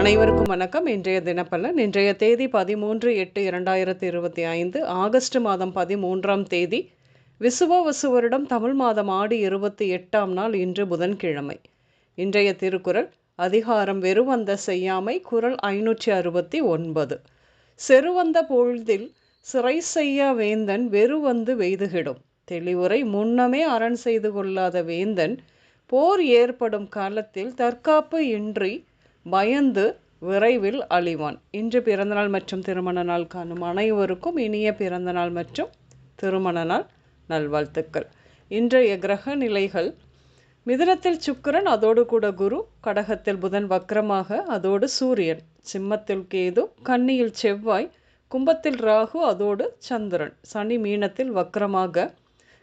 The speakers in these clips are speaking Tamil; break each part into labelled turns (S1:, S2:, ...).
S1: அனைவருக்கும் வணக்கம். இன்றைய தினப்பலன். இன்றைய தேதி 13/8/2025 ஆகஸ்ட் மாதம் 13ஆம் தேதி விசுவாவசு வருடம் தமிழ் மாதம் ஆடி 28ஆம் நாள். இன்று புதன்கிழமை. இன்றைய திருக்குறள் அதிகாரம் வெறுவந்த செய்யாமை. குறள் 569. செருவந்த பொழுதில் சிறை செய்யா வேந்தன் வெறுவந்து வெய்துகிடும். தெளிவுரை முன்னமே அரண் செய்து கொள்ளாத வேந்தன் போர் ஏற்படும் காலத்தில் தற்காப்பு இன்றி பயந்து விரைவில் அழிவான். இன்று பிறந்தநாள் மற்றும் திருமண நாள் காணும் அனைவருக்கும் இனிய பிறந்தநாள் மற்றும் திருமண நாள் நல்வாழ்த்துக்கள். இன்றைய கிரக நிலைகள்: மிதுனத்தில் சுக்கிரன், அதோடு கூட குரு. கடகத்தில் புதன் வக்ரமாக, அதோடு சூரியன். சிம்மத்தில் கேது, கன்னியில் செவ்வாய், கும்பத்தில் ராகு, அதோடு சந்திரன். சனி மீனத்தில் வக்ரமாக.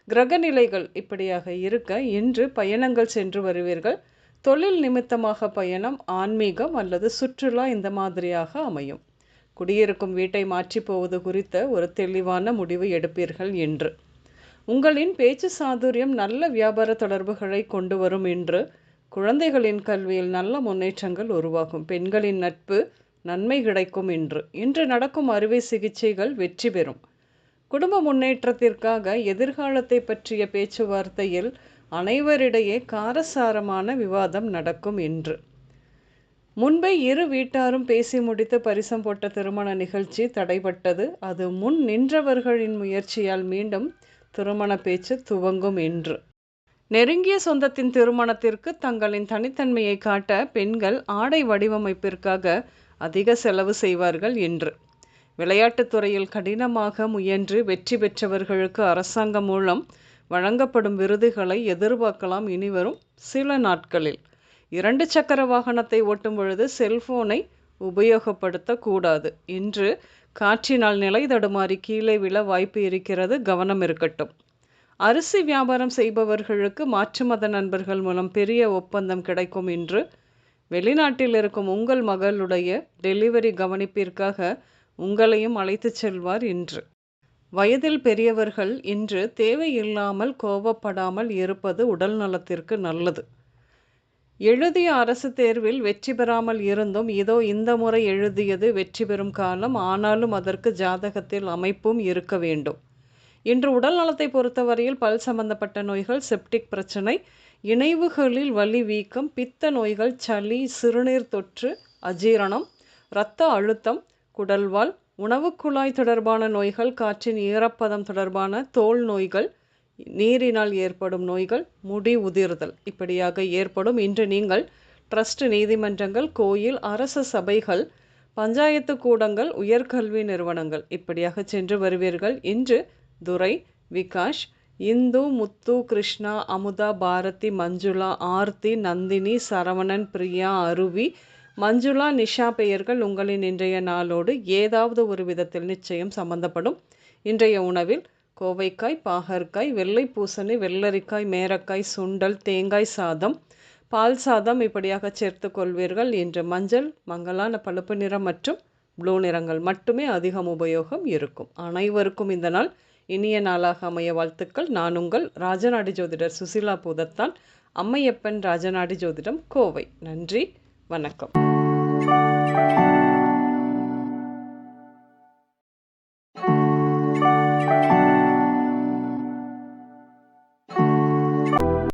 S1: கிரக நிலைகள் இப்படியாக இருக்க இன்று பயணங்கள் சென்று வருவீர்கள். தொழில் நிமித்தமாக பயணம், ஆன்மீகம் அல்லது சுற்றுலா இந்த மாதிரியாக அமையும். குடியிருக்கும் வீட்டை மாற்றி போவது குறித்த ஒரு தெளிவான முடிவு எடுப்பீர்கள் என்று. உங்களின் பேச்சு சாதுரியம் நல்ல வியாபார தொடர்புகளை கொண்டு வரும் என்று. குழந்தைகளின் கல்வியில் நல்ல முன்னேற்றங்கள் உருவாகும். பெண்களின் நட்பு நன்மை கிடைக்கும் என்று. இன்று நடக்கும் அறுவை சிகிச்சைகள் வெற்றி பெறும். குடும்ப முன்னேற்றத்திற்காக எதிர்காலத்தை பற்றிய பேச்சுவார்த்தையில் அனைவரிடையே காரசாரமான விவாதம் நடக்கும் என்று. முன்பே இரு வீட்டாரும் பேசி முடித்து பரிசம் போட்ட திருமண நிகழ்ச்சி தடைபட்டது. அது முன் நின்றவர்களின் முயற்சியால் மீண்டும் திருமண பேச்சு துவங்கும் என்று. நெருங்கிய சொந்தத்தின் திருமணத்திற்கு தங்களின் தனித்தன்மையை காட்ட பெண்கள் ஆடை வடிவமைப்பிற்காக அதிக செலவு செய்வார்கள் என்று. விளையாட்டுத் துறையில் கடினமாக முயன்று வெற்றி பெற்றவர்களுக்கு அரசாங்கம் மூலம் வழங்கப்படும் விருதுகளை எதிர்பார்க்கலாம் இனிவரும் சில நாட்களில். 2 சக்கர வாகனத்தை ஓட்டும் பொழுது செல்போனை உபயோகப்படுத்தக்கூடாது. இன்று காற்றினால் நிலை தடுமாறி கீழே விழ வாய்ப்பு இருக்கிறது, கவனம் இருக்கட்டும். அரிசி வியாபாரம் செய்பவர்களுக்கு மாற்று மத நண்பர்கள் மூலம் பெரிய ஒப்பந்தம் கிடைக்கும் என்று. வெளிநாட்டில் இருக்கும் உங்கள் மகளுடைய டெலிவரி கவனிப்பிற்காக உங்களையும் அழைத்து செல்வார் இன்று. வயதில் பெரியவர்கள் இன்று தேவையில்லாமல் கோபப்படாமல் இருப்பது உடல் நலத்திற்கு நல்லது. எழுதிய அரசு தேர்வில் வெற்றி பெறாமல் இருந்தும் இதோ இந்த முறை எழுதியது வெற்றி பெறும் காலம். ஆனாலும் அதற்கு ஜாதகத்தில் அமைப்பும் இருக்க வேண்டும். இன்று உடல் நலத்தை பொறுத்தவரையில் பல் சம்பந்தப்பட்ட நோய்கள், செப்டிக் பிரச்சனை, இணைவுகளில் வலி, வீக்கம், பித்த நோய்கள், சளி, சிறுநீர் தொற்று, அஜீரணம், இரத்த அழுத்தம், குடல்வால், உணவு குழாய் தொடர்பான நோய்கள், காற்றின் ஈரப்பதம் தொடர்பான தோல் நோய்கள், நீரினால் ஏற்படும் நோய்கள், முடி உதிர்தல் இப்படியாக ஏற்படும். இன்று நீங்கள் ட்ரஸ்ட், நீதிமன்றங்கள், கோயில், அரசு சபைகள், பஞ்சாயத்து கூடங்கள், உயர்கல்வி நிறுவனங்கள் இப்படியாக சென்று வருவீர்கள். இன்று துரை, விகாஷ், இந்து, முத்து, கிருஷ்ணா, அமுதா, பாரதி, மஞ்சுளா, ஆர்த்தி, நந்தினி, சரவணன், பிரியா, அருவி, மஞ்சுளா, நிஷா பெயர்கள் உங்களின் இன்றைய நாளோடு ஏதாவது ஒரு விதத்தில் நிச்சயம் சம்பந்தப்படும். இன்றைய உணவில் கோவைக்காய், பாகற்காய், வெள்ளை பூசணி, வெள்ளரிக்காய், மேரக்காய், சுண்டல், தேங்காய் சாதம், பால் சாதம் இப்படியாக சேர்த்து கொள்வீர்கள். இன்று மஞ்சள், மங்கலான பழுப்பு நிறம் மற்றும் ப்ளூ நிறங்கள் மட்டுமே அதிகம் உபயோகம் இருக்கும். அனைவருக்கும் இந்த நாள் இனிய நாளாக அமைய வாழ்த்துக்கள். நான் உங்கள் ராஜநாடி ஜோதிடர் சுசிலா பூதத்தான், அம்மையப்பன் ராஜநாடி ஜோதிடம், கோவை. நன்றி, வணக்கம்.